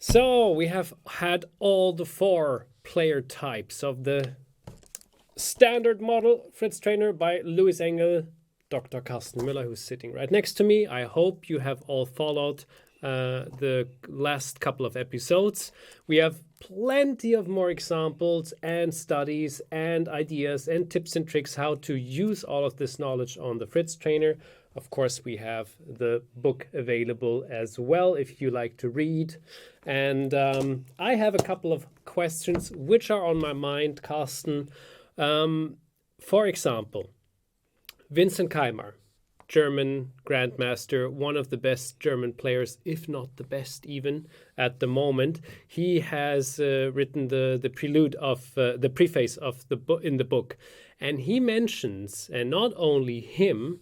So we have had all the 4 player types of the standard model Fritztrainer by Louis Engel, Dr. Karsten Mueller, who's sitting right next to me. I hope you have all followed the last couple of episodes. We have plenty of more examples and studies and ideas and tips and tricks how to use all of this knowledge on the Fritztrainer. Of course, we have the book available as well if you like to read. And I have a couple of questions which are on my mind, Karsten. For example, Vincent Keimer, German Grandmaster, one of the best German players, if not the best even at the moment. He has written the prelude of the preface of the book in the book, and he mentions, and not only him,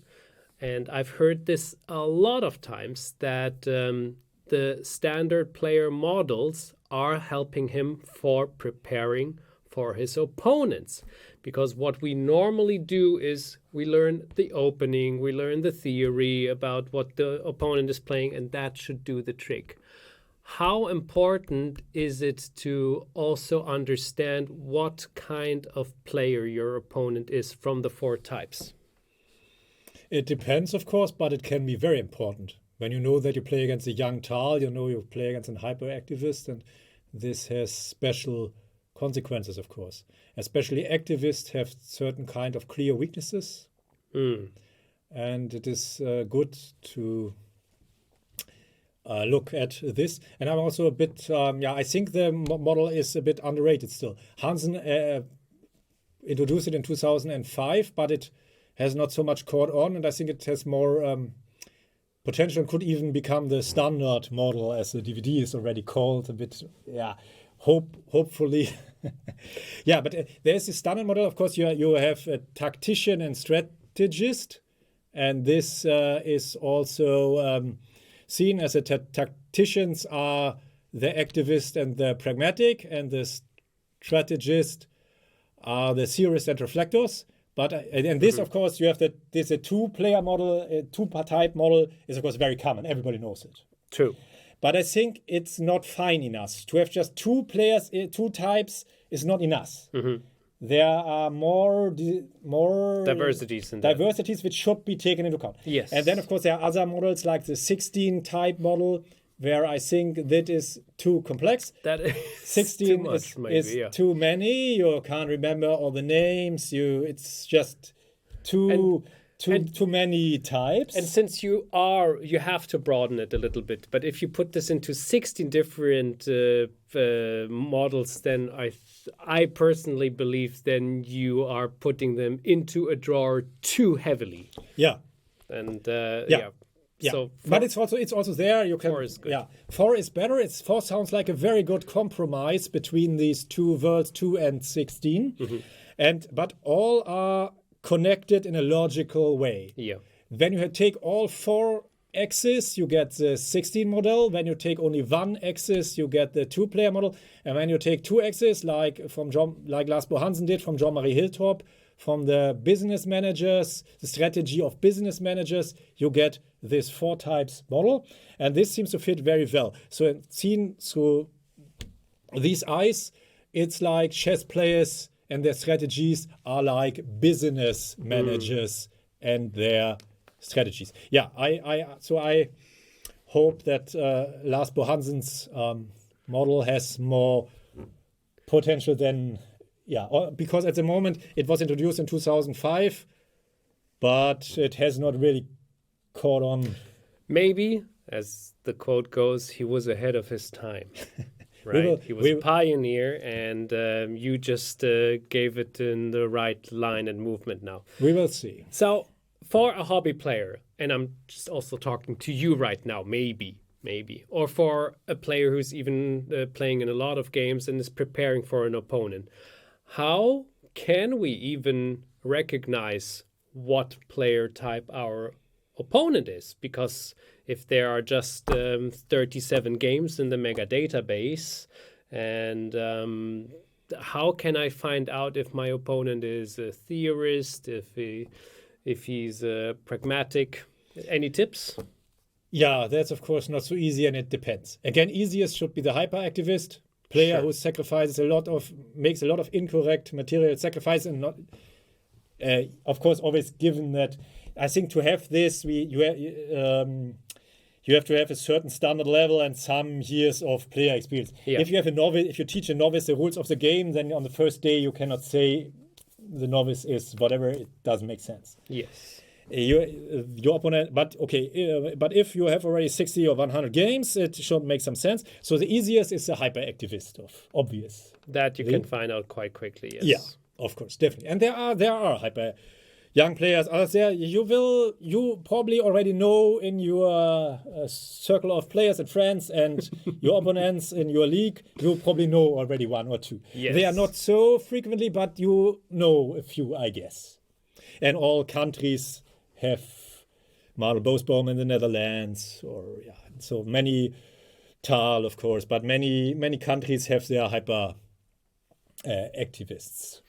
and I've heard this a lot of times, that the standard player models are helping him for preparing for his opponents. Because what we normally do is we learn the opening, we learn the theory about what the opponent is playing, and that should do the trick. How important is it to also understand what kind of player your opponent is from the 4 types? It depends, of course, but it can be very important. When you know that you play against a young Tal, you know you play against a hyperactivist, and this has special consequences, of course. Especially activists have certain kind of clear weaknesses. And it is good to look at this. And I'm also a bit, I think the model is a bit underrated still. Hansen introduced it in 2005, but it has not so much caught on, and I think it has more potential and could even become the standard model, as the DVD is already called. A bit, hopefully. But there's the standard model. Of course, you have a tactician and strategist, and this is also seen as tacticians are the activist and the pragmatic, and the strategist are the theorists and reflectors. But and this, of course, you have this a 2-player model, a 2-type model is of course very common. Everybody knows it. True. But I think it's not fine enough. To have just 2 players, 2 types is not enough. There are more diversities which should be taken into account. Yes. And then, of course, there are other models like the 16-type model, where I think that is too complex. That is 16 too much, is too many. You can't remember all the names. It's just too many types. And since you have to broaden it a little bit. But if you put this into 16 different models, then I personally believe then you are putting them into a drawer too heavily. Yeah. And Yeah, so but it's also there. You can 4 is good. 4 is better. 4 sounds like a very good compromise between these 2 worlds, 2 and 16, but all are connected in a logical way. Yeah. When you take all 4 axes, you get the 16 model. When you take only 1 axis, you get the 2-player model. And when you take 2 axes, like Lars Bo Hansen did from Jean-Marie Hiltorp, from the business managers, the strategy of business managers, you get this 4 types model. And this seems to fit very well. So seen through these eyes, it's like chess players and their strategies are like business managers and their strategies. I hope that Lars Bo Hansen's model has more potential than... because at the moment it was introduced in 2005, but it has not really caught on. Maybe, as the quote goes, he was ahead of his time. Right? He was a pioneer, and you just gave it in the right line and movement now. We will see. So, for a hobby player, and I'm just also talking to you right now, maybe, or for a player who's even playing in a lot of games and is preparing for an opponent, how can we even recognize what player type our opponent is? Because if there are just 37 games in the mega database, and how can I find out if my opponent is a theorist, if he's pragmatic? Any tips? Yeah, that's of course not so easy, and it depends. Again, easiest should be the hyperactivist player Sure. who makes a lot of incorrect material sacrifice, and not, of course, always given that. I think to have this, you have to have a certain standard level and some years of player experience. Yeah. If you teach a novice the rules of the game, then on the first day you cannot say the novice is whatever. It doesn't make sense. Yes. Your opponent, but okay, but if you have already 60 or 100 games, it should make some sense. So the easiest is the hyperactivist of obvious. That you can find out quite quickly, yes. Yeah, of course, definitely. And there are hyper young players out there. You probably already know in your circle of players and friends and your opponents in your league. You probably know already one or two. Yes. They are not so frequently, but you know a few, I guess. And all countries have Marl Bosboom in the Netherlands, or so many Tal, of course, but many countries have their hyper activists.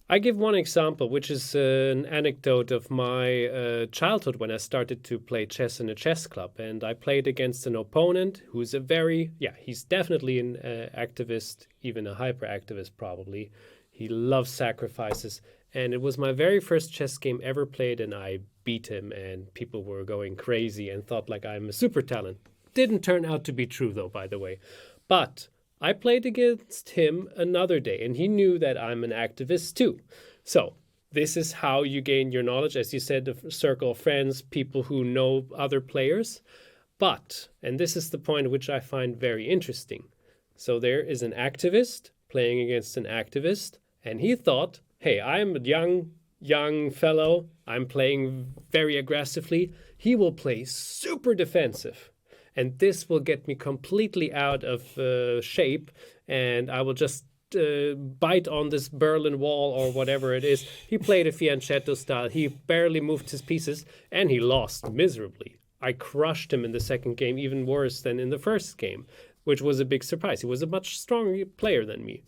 I give one example, which is an anecdote of my childhood when I started to play chess in a chess club. And I played against an opponent who's he's definitely an activist, even a hyperactivist probably. He loves sacrifices. And it was my very first chess game ever played, and I beat him, and people were going crazy and thought like I'm a super talent. Didn't turn out to be true, though, by the way. But I played against him another day, and he knew that I'm an activist too. So this is how you gain your knowledge. As you said, a circle of friends, people who know other players. But, and this is the point which I find very interesting. So there is an activist playing against an activist, and he thought, hey, I'm a young fellow. I'm playing very aggressively. He will play super defensive. And this will get me completely out of shape. And I will just bite on this Berlin Wall or whatever it is. He played a fianchetto style. He barely moved his pieces. And he lost miserably. I crushed him in the second game, even worse than in the first game, which was a big surprise. He was a much stronger player than me.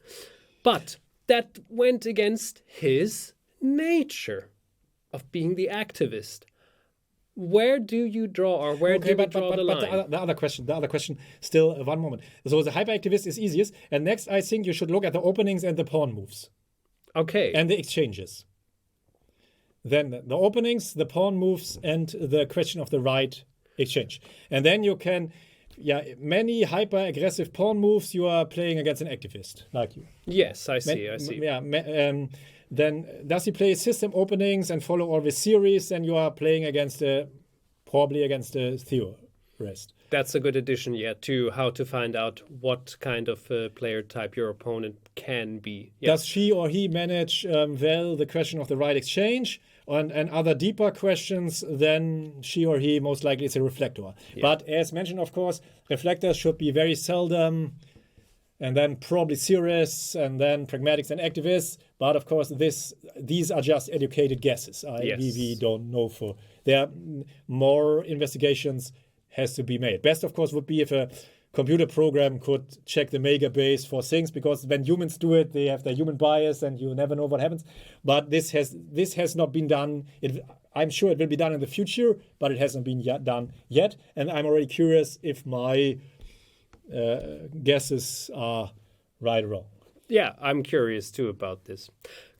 But that went against his nature of being the activist. Where do you draw, or where do you draw the line? But the other question, still one moment. So the hyperactivist is easiest, and next I think you should look at the openings and the pawn moves. Okay. And the exchanges. Then the openings, the pawn moves, and the question of the right exchange. And then you can, many hyper-aggressive pawn moves, you are playing against an activist, like you. Yes, I see. Then does he play system openings and follow all the series? Then you are playing probably against a theorist. That's a good addition, to how to find out what kind of player type your opponent can be. Yeah. Does she or he manage well the question of the right exchange? And other deeper questions, then she or he most likely is a reflector. Yeah. But as mentioned, of course, reflectors should be very seldom, and then probably theorists, and then pragmatics and activists. But of course, these are just educated guesses. We don't know for. There are more investigations has to be made. Best, of course, would be if a computer program could check the mega base for things, because when humans do it, they have their human bias, and you never know what happens. But this has not been done. I'm sure it will be done in the future, but it hasn't been done yet. And I'm already curious if my guesses are right or wrong. Yeah, I'm curious too about this.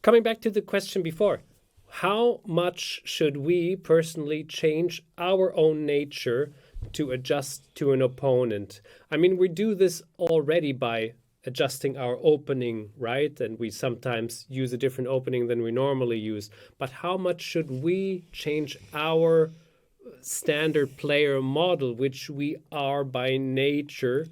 Coming back to the question before, how much should we personally change our own nature to adjust to an opponent? I mean, we do this already by adjusting our opening, right? And we sometimes use a different opening than we normally use. But how much should we change our standard player model, which we are by nature,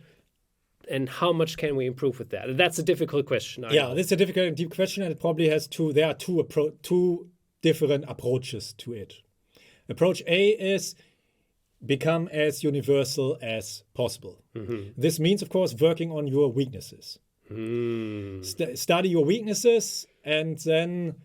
and how much can we improve with that? That's a difficult question. This is a difficult and deep question, and it probably has there are two different approaches to it. Approach A is become as universal as possible. Mm-hmm. This means, of course, working on your weaknesses. Study your weaknesses, and then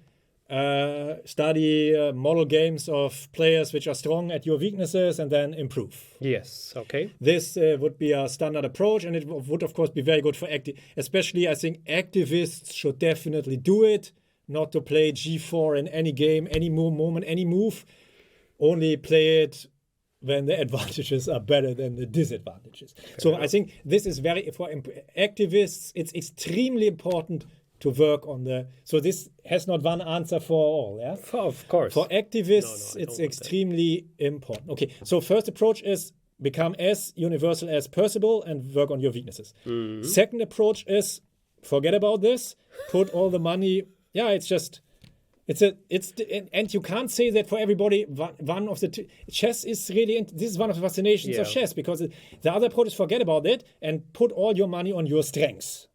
study model games of players which are strong at your weaknesses, and then improve. Yes, okay. This would be a standard approach, and it would, of course, be very good for especially, I think, activists should definitely do it, not to play G4 in any game, any moment, any move. Only play it when the advantages are better than the disadvantages. So I think this is for activists, it's extremely important to work on so this has not one answer for all, yeah? Of course. For activists, it's extremely important. Okay, so first approach is become as universal as possible and work on your weaknesses. Second approach is forget about this, put all the money, and you can't say that for everybody. One of the two, chess is really, this is one of the fascinations of chess, because the other approach is forget about it and put all your money on your strengths.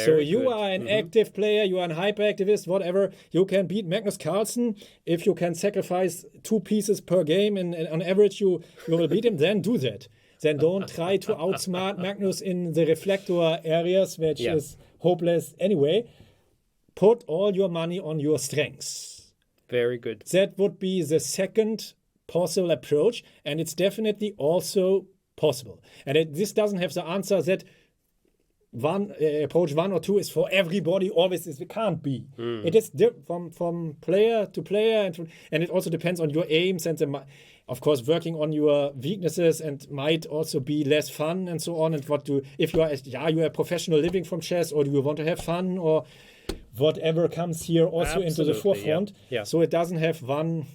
So you are an active player, you are a hyperactivist, whatever. You can beat Magnus Carlsen if you can sacrifice 2 pieces per game, and on average you will beat him. Then do that. Then don't try to outsmart Magnus in the reflector areas, which is hopeless anyway. Put all your money on your strengths. Very good. That would be the second possible approach, and it's definitely also possible. And this doesn't have the answer that approach 1 or 2 is for everybody. Always it can't be. It is from player to player, and it also depends on your aims and of course working on your weaknesses, and might also be less fun and so on. And if you are a professional living from chess, or do you want to have fun, or whatever comes here also into the forefront. Yeah. So it doesn't have one.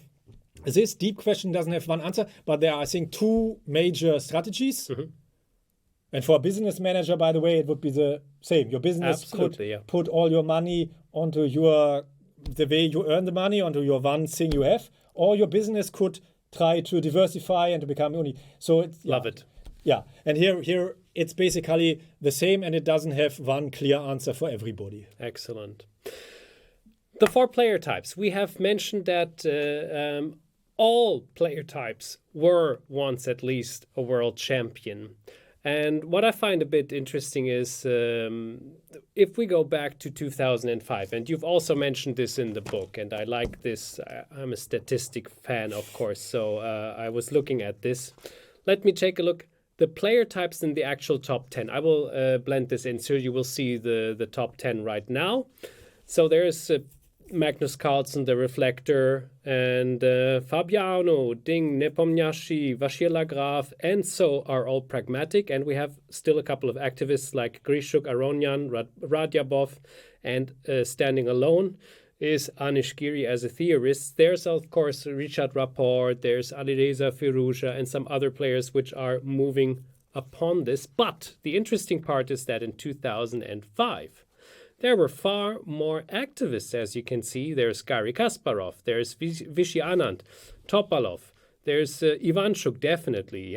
This deep question doesn't have one answer, but there are, I think, 2 major strategies. And for a business manager, by the way, it would be the same. Your business could put all your money onto the way you earn the money, onto your one thing you have, or your business could try to diversify and to become unique. So love it. Yeah, and here it's basically the same, and it doesn't have one clear answer for everybody. Excellent. The 4 player types. We have mentioned that all player types were once at least a world champion. And what I find a bit interesting is if we go back to 2005, and you've also mentioned this in the book, and I like this. I'm a statistic fan, of course, so I was looking at this. Let me take a look. The player types in the actual top 10. I will blend this in so you will see the top 10 right now. So there's Magnus Carlsen, the Reflector, and Fabiano, Ding, Nepomniachtchi, Vachier Graf, and so are all pragmatic. And we have still a couple of activists like Grishuk, Aronyan, Radyabov, and standing alone is Anish Giri as a theorist. There's, of course, Richard Rapport, there's Alireza Firouzja, and some other players which are moving upon this. But the interesting part is that in 2005, there were far more activists, as you can see. There's Garry Kasparov, there's Vishy Anand, Topalov, there's Ivanchuk, definitely,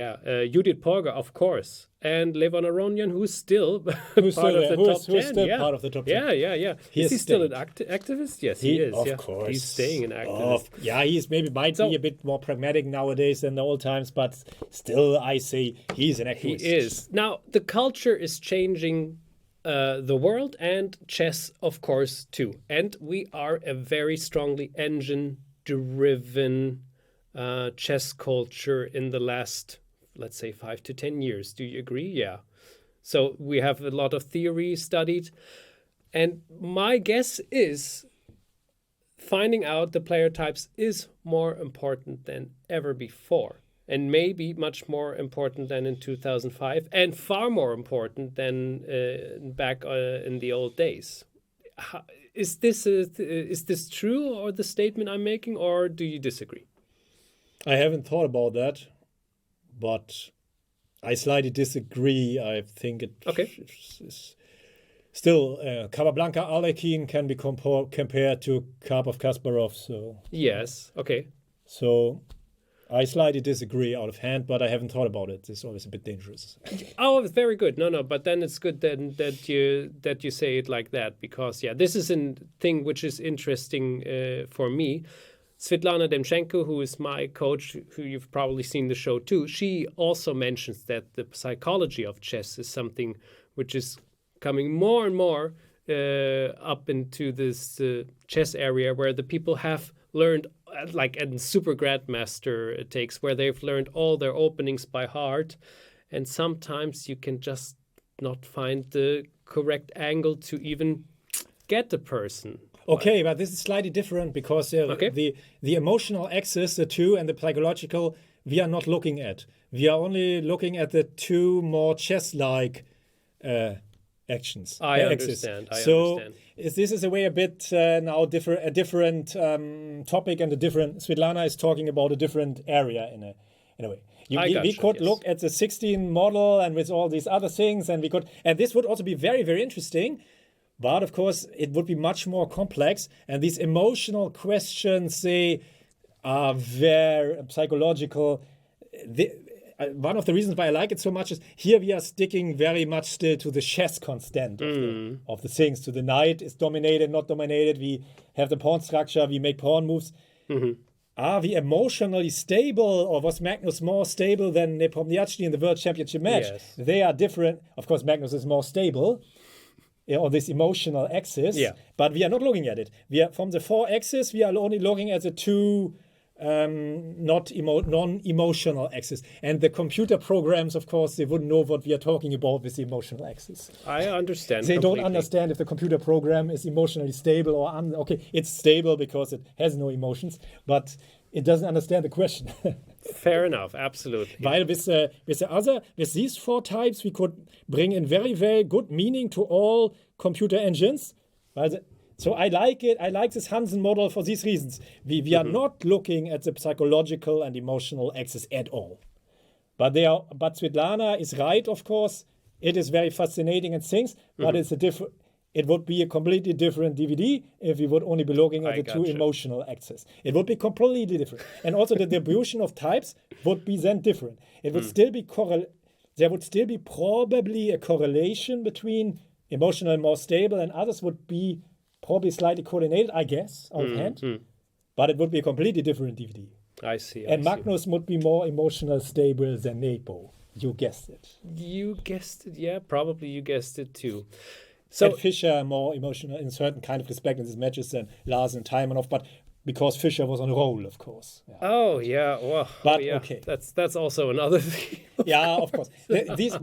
Judith Porger, of course, and Levon Aronyan, who's still part of the top 10. Who's still part of the top 10. Yeah. Is he still an activist? Yes, he is. Of course. He's staying an activist. He's might be a bit more pragmatic nowadays than the old times, but still, I say he's an activist. He is. Now, the culture is changing the world, and chess, of course, too. And we are a very strongly engine-driven chess culture in the last, let's say, 5 to 10 years. Do you agree? Yeah. So we have a lot of theory studied. And my guess is finding out the player types is more important than ever before. And maybe much more important than in 2005, and far more important than back in the old days. Is this true, or the statement I'm making, or do you disagree? I haven't thought about that, but I slightly disagree. I think it is still Capablanca Alekhine can be compared to Karpov Kasparov. So yes, okay. So I slightly disagree out of hand, but I haven't thought about it. It's always a bit dangerous. Oh, very good. No, but then it's good then that you say it like that, because this is a thing which is interesting for me. Svetlana Demchenko, who is my coach, who you've probably seen the show too, she also mentions that the psychology of chess is something which is coming more and more up into this chess area, where the people have learned, like in Super Grandmaster takes, where they've learned all their openings by heart, and sometimes you can just not find the correct angle to even get the person. Okay, but this is slightly different, because the emotional axis, the two, and the psychological we are not looking at. We are only looking at the two more chess-like actions. I axes. understand. So this is a way a bit now a different topic, and Svetlana is talking about a different area in a way. We could look at the 16 model and with all these other things, and this would also be very, very interesting. But of course, it would be much more complex, and these emotional questions, they are very psychological. One of the reasons why I like it so much is here we are sticking very much still to the chess constant of the things. To the knight is dominated, not dominated. We have the pawn structure. We make pawn moves. Are we emotionally stable, or was Magnus more stable than Nepomniachtchi in the World Championship match? Yes. They are different. Of course, Magnus is more stable on this emotional axis. But we are not looking at it. We are from the 4 axes. We are only looking at the 2 non-emotional axis. And the computer programs, of course, they wouldn't know what we are talking about with the emotional axis. I understand. They completely. don't understand if the computer program is emotionally stable or okay, it's stable because it has no emotions, but it doesn't understand the question. Fair enough, absolutely. While with these 4 types, we could bring in very, very good meaning to all computer engines. So I like it. I like this Hansen model for these reasons. We are not looking at the psychological and emotional axis at all. But Svetlana is right, of course. It is very fascinating and things, but it would be a completely different DVD if we would only be looking at the 2 emotional axes. It would be completely different. And also the distribution of types would be then different. It would still be there would still be probably a correlation between emotional and more stable, and others would be probably slightly coordinated, I guess, offhand. But it would be a completely different DVD. I see. And Magnus would be more emotional stable than Nepo. You guessed it. You guessed it, yeah. Probably you guessed it too. So Fischer more emotional in certain kind of respect in these matches than Lars and Taimanov, but because Fischer was on a roll, of course. Yeah. Oh yeah, well, okay. That's also another thing. Of course. These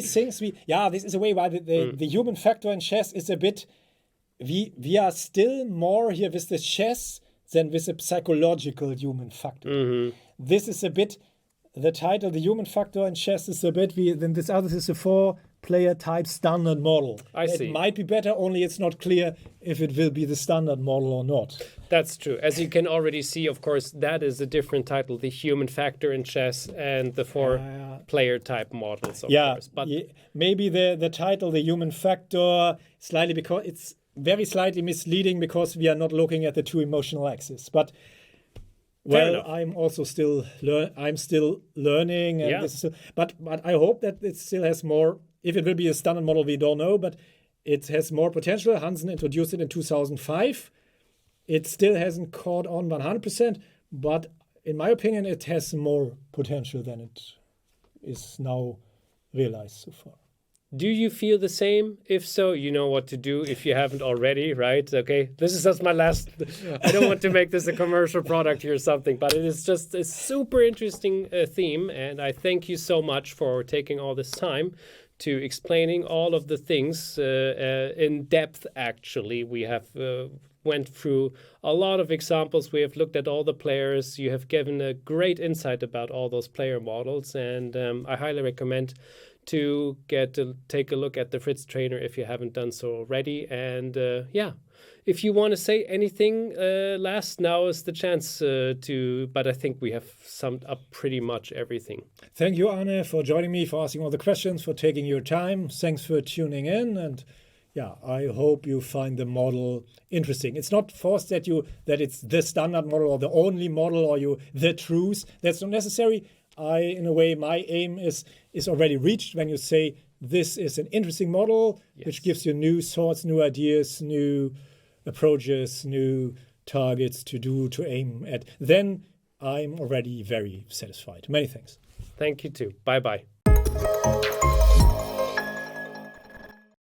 things this is a way why the human factor in chess is a bit. We are still more here with the chess than with the psychological human factor. This is a bit the title. The human factor in chess is a bit. Then this other is a 4-player type standard model. I see. It might be better. Only it's not clear if it will be the standard model or not. That's true. As you can already see, of course, that is a different title: the human factor in chess and the 4-player type models. Of course, but maybe the title, the human factor, slightly because it's very slightly misleading because we are not looking at the 2 emotional axes. But I'm also still learning, and this is but I hope that it still has more. If it will be a standard model, we don't know, but it has more potential. Hansen introduced it in 2005. It still hasn't caught on 100%, but in my opinion, it has more potential than it is now realized so far. Do you feel the same? If so, you know what to do if you haven't already, right? Okay, this is just my last. I don't want to make this a commercial product here or something, but it is just a super interesting theme, and I thank you so much for taking all this time to explaining all of the things in depth. Actually, we have went through a lot of examples. We have looked at all the players. You have given a great insight about all those player models, and I highly recommend to take a look at the Fritztrainer if you haven't done so already. And if you want to say anything last, now is the chance but I think we have summed up pretty much everything. Thank you, Arne, for joining me, for asking all the questions, for taking your time. Thanks for tuning in, and I hope you find the model interesting. It's not forced that it's the standard model or the only model or the truth. That's not necessary. In a way, my aim is already reached when you say this is an interesting model, which gives you new thoughts, new ideas, new approaches, new targets to aim at. Then I'm already very satisfied. Many thanks. Thank you too. Bye-bye.